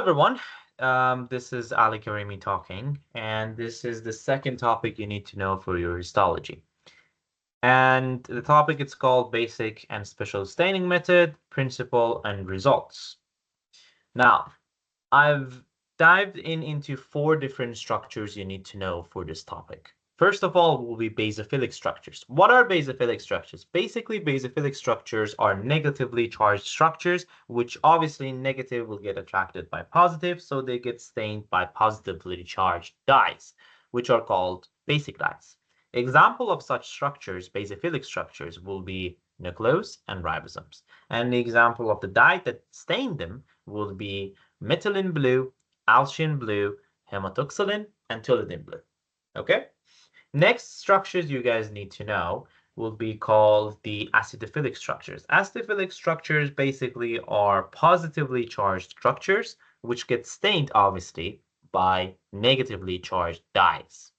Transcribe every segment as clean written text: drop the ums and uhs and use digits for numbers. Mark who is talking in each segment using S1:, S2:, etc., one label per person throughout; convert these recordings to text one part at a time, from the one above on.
S1: everyone. This is Ali Karimi talking, and this is the second topic you need to know for your histology. And the topic is called Basic and Special Staining Method, Principle, and Results. Now, I've dived into four different structures you need to know for this topic. First of all will be basophilic structures. What are basophilic structures? Basically, basophilic structures are negatively charged structures, which obviously negative will get attracted by positive, so they get stained by positively charged dyes, which are called basic dyes. Example of such structures, basophilic structures, will be nucleus and ribosomes. And the example of the dye that stained them will be methylene blue, Alcian blue, hematoxylin, and toluidine blue. Okay? Next structures you guys need to know will be called the acidophilic structures. Acidophilic structures basically are positively charged structures which get stained obviously by negatively charged dyes.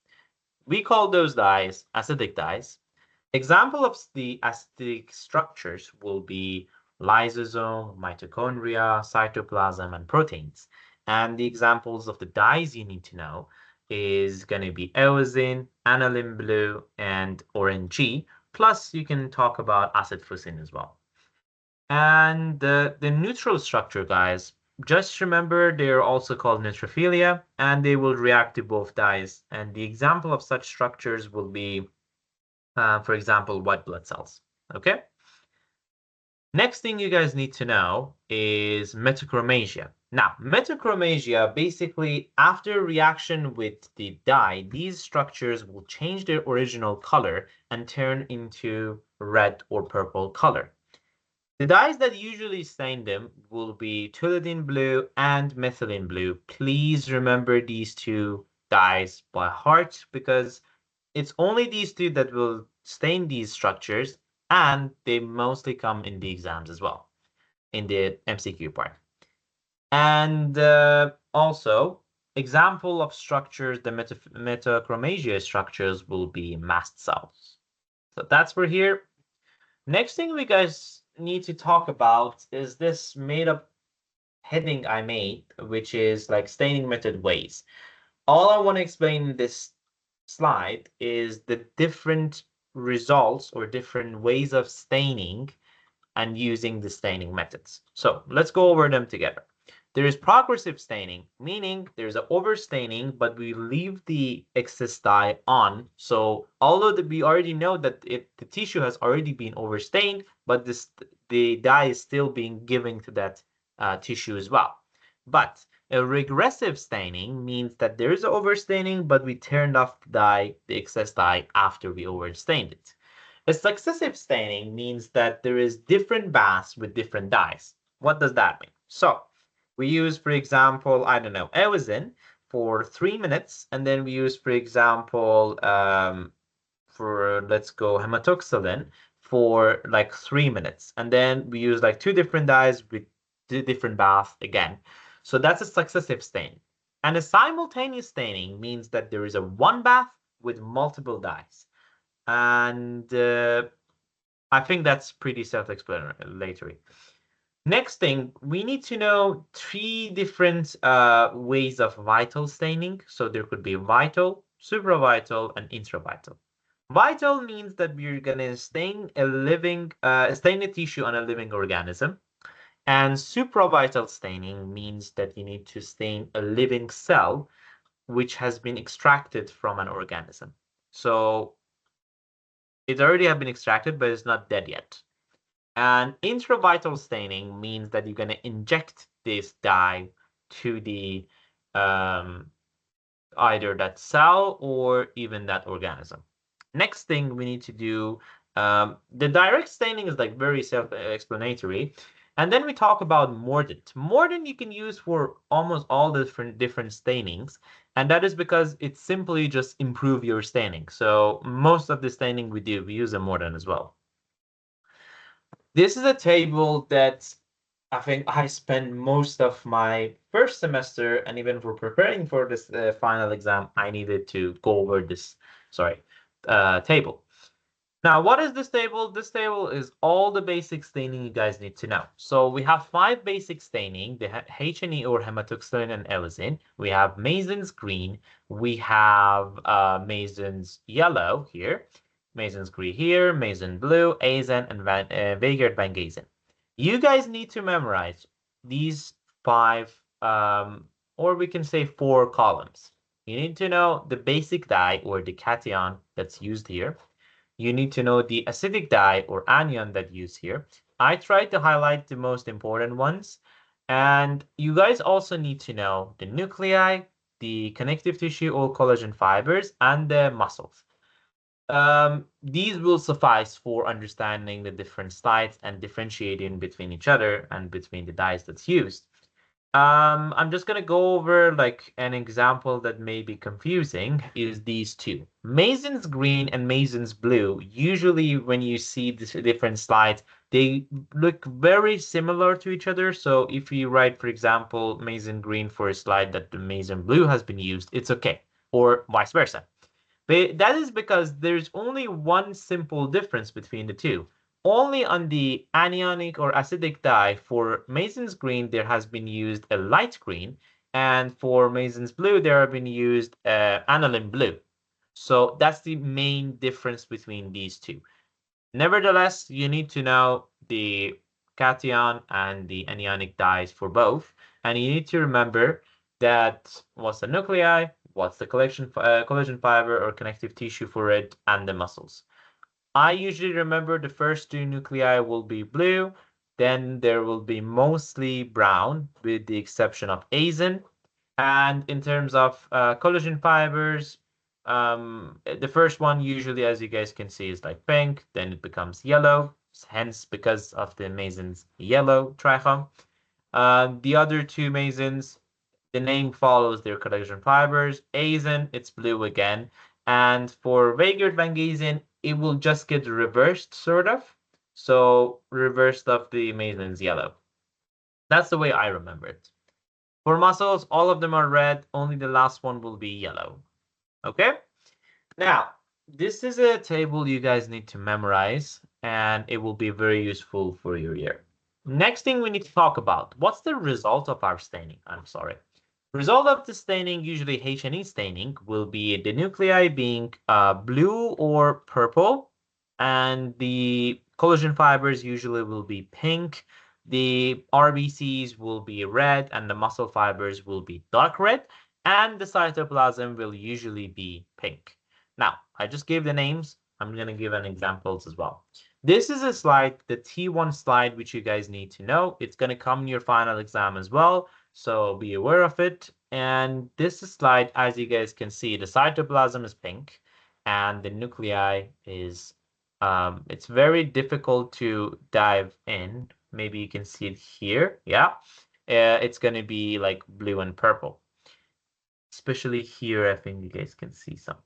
S1: We call those dyes acidic dyes. Example of the acidic structures will be lysosome, mitochondria, cytoplasm, and proteins. And the examples of the dyes you need to know is going to be eosin, aniline blue, and orangey. Plus, you can talk about acid fusin as well. And the neutral structure, guys, just remember they're also called neutrophilia, and they will react to both dyes. And the example of such structures will be for example, white blood cells. Okay. Next thing you guys need to know is metachromasia. Now, metachromasia, basically, after reaction with the dye, these structures will change their original color and turn into red or purple color. The dyes that usually stain them will be toluidine blue and methylene blue. Please remember these two dyes by heart because it's only these two that will stain these structures, and they mostly come in the exams as well, in the MCQ part. And also, example of structures, the metachromasia structures will be mast cells. So that's for here. Next thing we guys need to talk about is this made up heading I made, which is like staining method ways. All I want to explain in this slide is the different results or different ways of staining and using the staining methods. So let's go over them together. There is progressive staining, meaning there's an overstaining, but we leave the excess dye on. So although we already know that the tissue has already been overstained, but the dye is still being given to that tissue as well. But a regressive staining means that there is overstaining, but we turned off the excess dye after we overstained it. A successive staining means that there is different baths with different dyes. What does that mean? So we use, for example, I don't know, eosin for 3 minutes, and then we use, for example, let's go hematoxylin for like 3 minutes, and then we use like two different dyes with different baths again. So that's a successive stain. And a simultaneous staining means that there is a one bath with multiple dyes. And I think that's pretty self-explanatory. Next thing, we need to know three different ways of vital staining. So there could be vital, supravital, and intravital. Vital means that we're gonna stain a tissue on a living organism. And supravital staining means that you need to stain a living cell which has been extracted from an organism. So it already has been extracted, but it's not dead yet. And intravital staining means that you're going to inject this dye to the either that cell or even that organism. Next thing we need to do, the direct staining is like very self-explanatory. And then we talk about mordant. Mordant you can use for almost all the different stainings. And that is because it simply just improve your staining. So most of the staining we do, we use a mordant as well. This is a table that I think I spent most of my first semester, and even for preparing for this final exam, I needed to go over this, table. Now, what is this table? This table is all the basic staining you guys need to know. So we have 5 basic staining, the H&E or hematoxylin and ellazine. We have Mason's green. We have Mason's yellow here, Mason's green here, Mason blue, Azen, and Weigert Van Gazen. You guys need to memorize these 5, or we can say 4 columns. You need to know the basic dye or the cation that's used here. You need to know the acidic dye or anion that used here. I tried to highlight the most important ones. And you guys also need to know the nuclei, the connective tissue or collagen fibers, and the muscles. These will suffice for understanding the different slides and differentiating between each other and between the dyes that's used. I'm just gonna go over like an example that may be confusing is these two. Mason's green and Mason's blue. Usually when you see the different slides, they look very similar to each other. So if you write, for example, Mason green for a slide that the Mason blue has been used, it's okay, or vice versa. But that is because there's only one simple difference between the two. Only on the anionic or acidic dye for Mason's green, there has been used a light green, and for Mason's blue, there have been used aniline blue. So that's the main difference between these two. Nevertheless, you need to know the cation and the anionic dyes for both, and you need to remember that what's the nuclei, what's the collagen fiber or connective tissue for it, and the muscles. I usually remember the first 2 nuclei will be blue, then there will be mostly brown, with the exception of azin. And in terms of collagen fibers, the first one usually, as you guys can see, is like pink, then it becomes yellow, hence because of the Mason's yellow trichome. The other 2 Masons, the name follows their collagen fibers. Azin, it's blue again. And for Weigert Van Gazen, it will just get reversed, sort of. So reversed of the Mason's yellow. That's the way I remember it. For muscles, all of them are red. Only the last one will be yellow. Okay? Now, this is a table you guys need to memorize, and it will be very useful for your year. Next thing we need to talk about, what's the result of our staining? I'm sorry. Result of the staining, usually H&E staining, will be the nuclei being blue or purple, and the collagen fibers usually will be pink. The RBCs will be red, and the muscle fibers will be dark red, and the cytoplasm will usually be pink. Now, I just gave the names. I'm going to give an examples as well. This is a slide, the T1 slide, which you guys need to know. It's going to come in your final exam as well, so be aware of it. And this slide, as you guys can see, the cytoplasm is pink, and the nuclei is, it's very difficult to dive in. Maybe you can see it here. Yeah, it's going to be like blue and purple. Especially here, I think you guys can see some.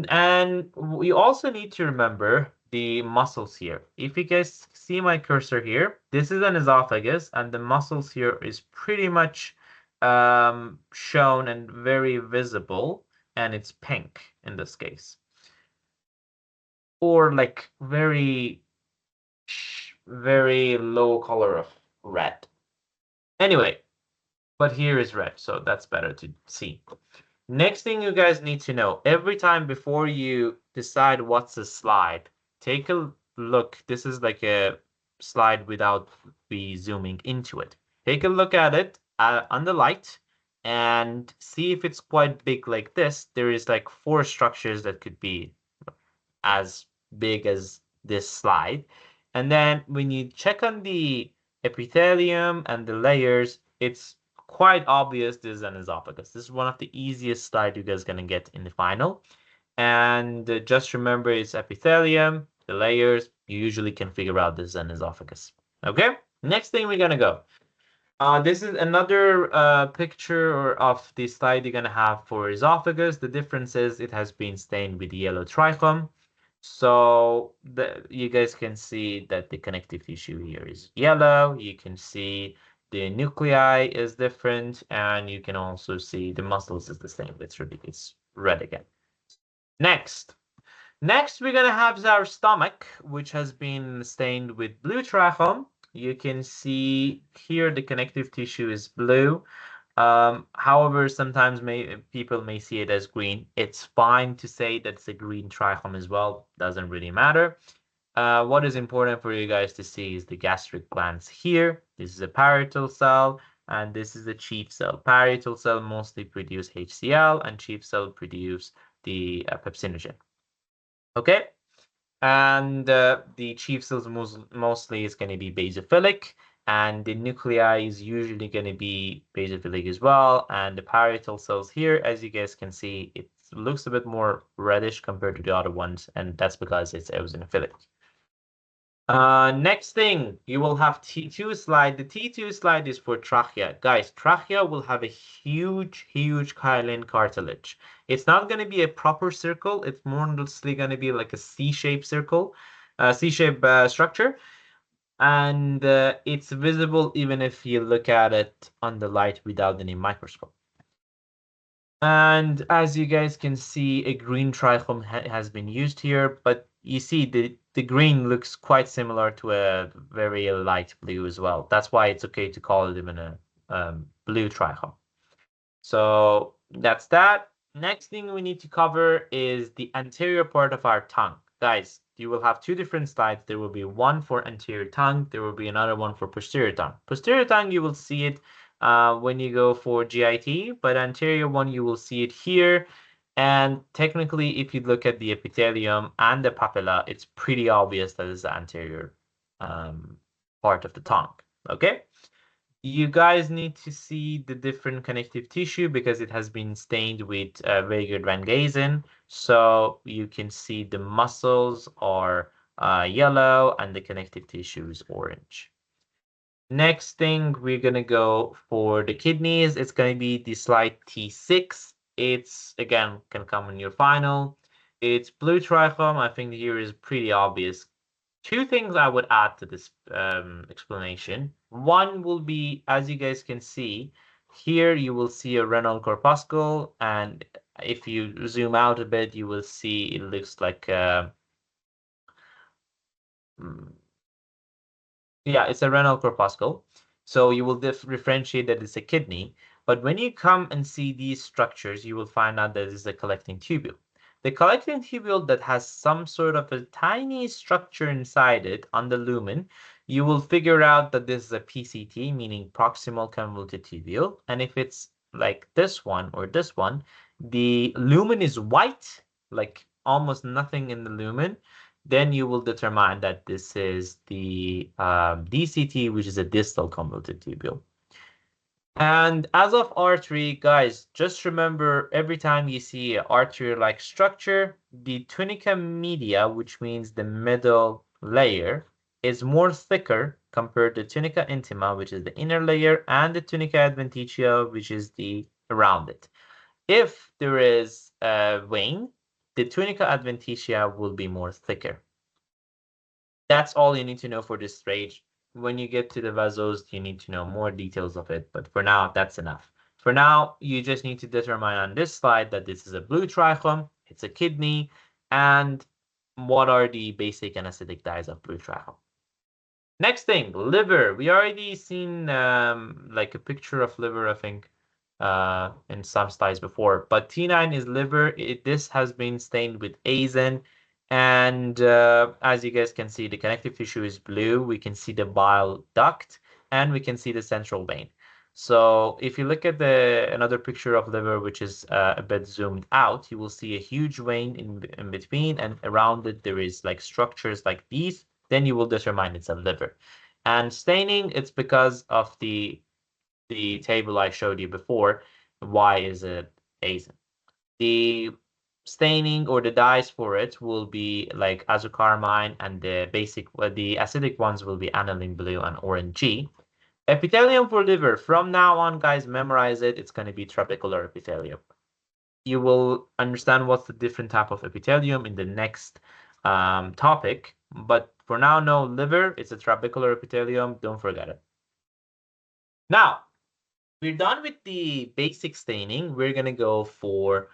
S1: And we also need to remember the muscles here. If you guys see my cursor here, this is an esophagus, and the muscles here is pretty much shown and very visible, and it's pink in this case. Or like very low color of red. Anyway, but here is red, so that's better to see. Next thing you guys need to know, every time before you decide what's a slide, take a look. This is like a slide without me zooming into it. Take a look at it on the light and see if it's quite big like this. There is like 4 structures that could be as big as this slide. And then when you check on the epithelium and the layers, it's quite obvious this is an esophagus. This is one of the easiest slides you guys are gonna get in the final. And just remember it's epithelium, the layers, you usually can figure out this is an esophagus. Okay, next thing we're gonna go. This is another picture of the slide you're gonna have for esophagus. The difference is it has been stained with yellow trichome. So you guys can see that the connective tissue here is yellow. You can see the nuclei is different, and you can also see the muscles is the same. It's red again. Next, Next, we're gonna have our stomach, which has been stained with blue trichome. You can see here the connective tissue is blue. However, sometimes people may see it as green. It's fine to say that it's a green trichome as well. Doesn't really matter. What is important for you guys to see is the gastric glands here. This is a parietal cell, and this is the chief cell. Parietal cell mostly produce HCl, and chief cell produce the pepsinogen. Okay, and the chief cells mostly is going to be basophilic, and the nuclei is usually going to be basophilic as well. And the parietal cells here, as you guys can see, it looks a bit more reddish compared to the other ones, and that's because it's eosinophilic. Next thing, you will have T2 slide. The T2 slide is for trachea. Guys, trachea will have a huge, huge hyaline cartilage. It's not going to be a proper circle. It's more mostly going to be like a C-shaped circle, C-shaped structure. And it's visible even if you look at it on the light without any microscope. And as you guys can see, a green trichome has been used here, but you see the green looks quite similar to a very light blue as well. That's why it's okay to call it even a blue trichome. So that's that. Next thing we need to cover is the anterior part of our tongue. Guys, you will have two different slides. There will be one for anterior tongue. There will be another one for posterior tongue. Posterior tongue, you will see it when you go for GIT, but anterior one, you will see it here. And technically, if you look at the epithelium and the papilla, it's pretty obvious that it's the anterior part of the tongue. Okay? You guys need to see the different connective tissue because it has been stained with Weigert van Gazen. So you can see the muscles are yellow and the connective tissue is orange. Next thing, we're going to go for the kidneys. It's going to be the slide T6. It's, again, can come in your final. It's blue trichome. I think here is pretty obvious. Two things I would add to this explanation. One will be, as you guys can see, here you will see a renal corpuscle, and if you zoom out a bit, you will see it looks like yeah, it's a renal corpuscle. So you will differentiate that it's a kidney. But when you come and see these structures, you will find out that it's a collecting tubule. The collecting tubule that has some sort of a tiny structure inside it on the lumen, you will figure out that this is a PCT, meaning proximal convoluted tubule. And if it's like this one or this one, the lumen is white, like almost nothing in the lumen. Then you will determine that this is the DCT, which is a distal convoluted tubule. And as of artery, guys, just remember every time you see an artery-like structure, the tunica media, which means the middle layer, is more thicker compared to tunica intima, which is the inner layer, and the tunica adventitia, which is the around it. If there is a vein, the tunica adventitia will be more thicker. That's all you need to know for this stage. When you get to the vessels, you need to know more details of it, but for now, that's enough. For now, you just need to determine on this slide that this is a blue trichome, it's a kidney, and what are the basic and acidic dyes of blue trichome. Next thing, liver. We already seen like a picture of liver, I think, in some slides before, but T9 is liver. This has been stained with azan. And as you guys can see, the connective tissue is blue. We can see the bile duct, and we can see the central vein. So if you look at another picture of liver, which is a bit zoomed out, you will see a huge vein in between, and around it there is like structures like these. Then you will determine it's a liver. And staining, it's because of the table I showed you before. Why is it azan? The staining or the dyes for it will be like azocarmine, and the acidic ones will be aniline blue and orangey. Epithelium for liver, from now on, guys, memorize it. It's going to be trabecular epithelium. You will understand what's the different type of epithelium in the next topic, but for now, no, liver, it's a trabecular epithelium. Don't forget it. Now, we're done with the basic staining. We're going to go for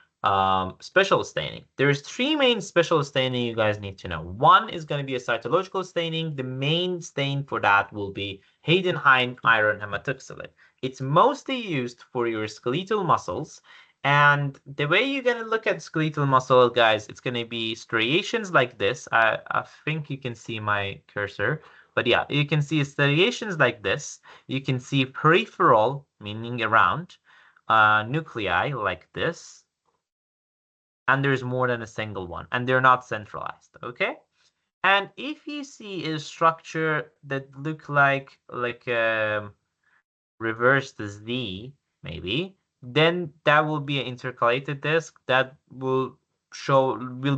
S1: special staining. There's three main special staining you guys need to know. One is going to be a cytological staining. The main stain for that will be Heidenhain iron hematoxylate. It's mostly used for your skeletal muscles. And the way you're going to look at skeletal muscle, guys, it's going to be striations like this. I think you can see my cursor. But yeah, you can see striations like this. You can see peripheral, meaning around, nuclei like this. And there's more than a single one, and they're not centralized, okay? And if you see a structure that look like reversed Z, maybe, then that will be an intercalated disc that will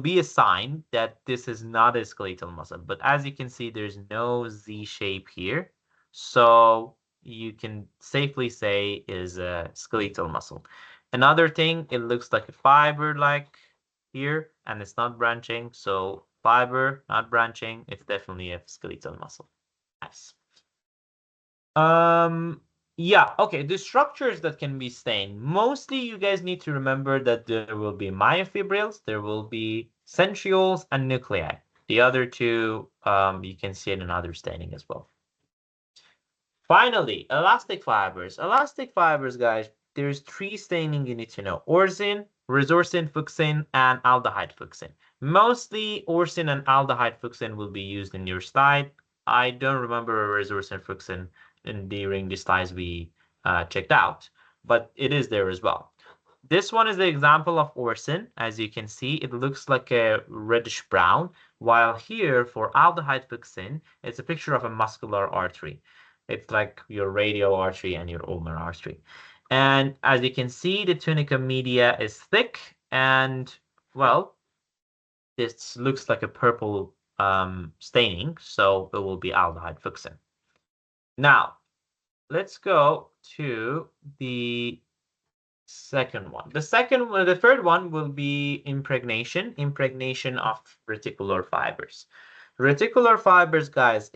S1: be a sign that this is not a skeletal muscle. But as you can see, there's no Z shape here. So you can safely say is a skeletal muscle. Another thing, it looks like a fiber like here, and it's not branching. So fiber, not branching, it's definitely a skeletal muscle. Nice. Yeah, okay, the structures that can be stained. Mostly you guys need to remember that there will be myofibrils, there will be centrioles, and nuclei. The other two, you can see it in other staining as well. Finally, elastic fibers. Elastic fibers, guys, there's three staining you need to know. Orsin, resorsin, fuchsin, and aldehyde fuchsin. Mostly orsin and aldehyde fuchsin will be used in your slide. I don't remember resorsin fuchsin during the slides we checked out, but it is there as well. This one is the example of orsin. As you can see, it looks like a reddish brown, while here for aldehyde fuchsin, it's a picture of a muscular artery. It's like your radial artery and your ulnar artery. And as you can see, the tunica media is thick and, well, this looks like a purple staining, so it will be aldehyde fuchsin. Now, let's go to the second one. The third one will be impregnation of reticular fibers. Reticular fibers, guys,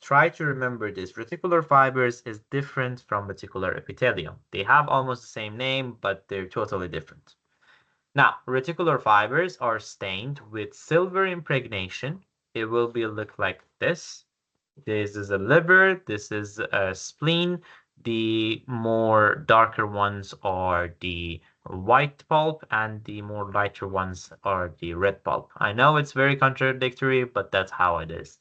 S1: try to remember this. Reticular fibers is different from reticular epithelium. They have almost the same name, but they're totally different. Now, reticular fibers are stained with silver impregnation. It will look like this. This is a liver, this is a spleen. The more darker ones are the white pulp, and the more lighter ones are the red pulp. I know it's very contradictory, but that's how it is.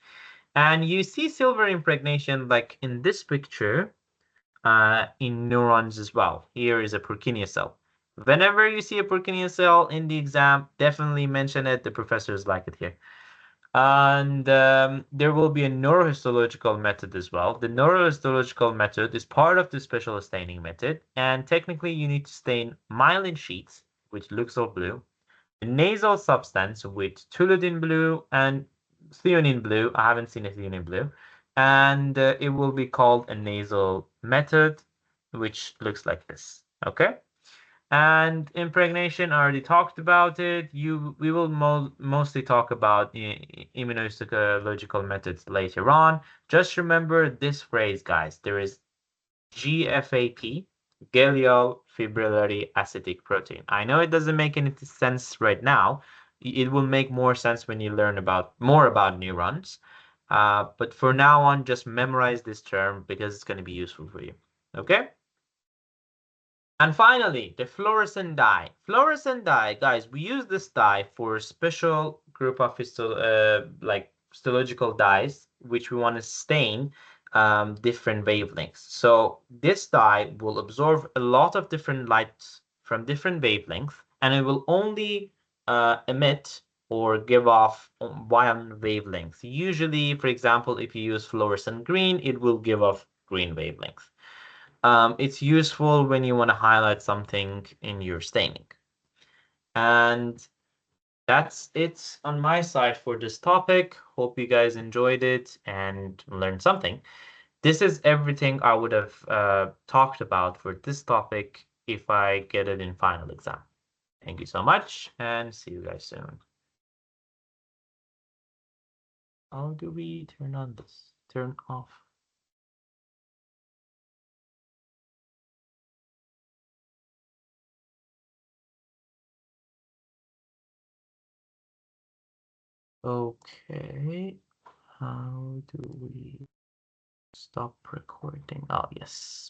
S1: And you see silver impregnation like in this picture in neurons as well. Here is a Purkinje cell. Whenever you see a Purkinje cell in the exam, definitely mention it. The professors like it here. And there will be a neurohistological method as well. The neurohistological method is part of the special staining method. And technically, you need to stain myelin sheets, which looks all blue, a nasal substance with toluidine blue and theanine blue. I haven't seen a theanine blue. And it will be called a nasal method, which looks like this. Okay? And impregnation, I already talked about it. We will mostly talk about immunohistological methods later on. Just remember this phrase, guys. There is GFAP, glial fibrillary acidic protein. I know it doesn't make any sense right now. It will make more sense when you learn more about neurons. But for now on, just memorize this term because it's going to be useful for you. Okay? And finally, the fluorescent dye. Fluorescent dye, guys, we use this dye for special group of histological dyes, which we want to stain different wavelengths. So this dye will absorb a lot of different lights from different wavelengths, and it will only emit or give off one wavelength. Usually, for example, if you use fluorescent green, it will give off green wavelength. It's useful when you want to highlight something in your staining. And that's it on my side for this topic. Hope you guys enjoyed it and learned something. This is everything I would have talked about for this topic if I get it in final exam. Thank you so much and see you guys soon. How do we turn on this? Turn off. Okay, how do we stop recording? Oh, yes.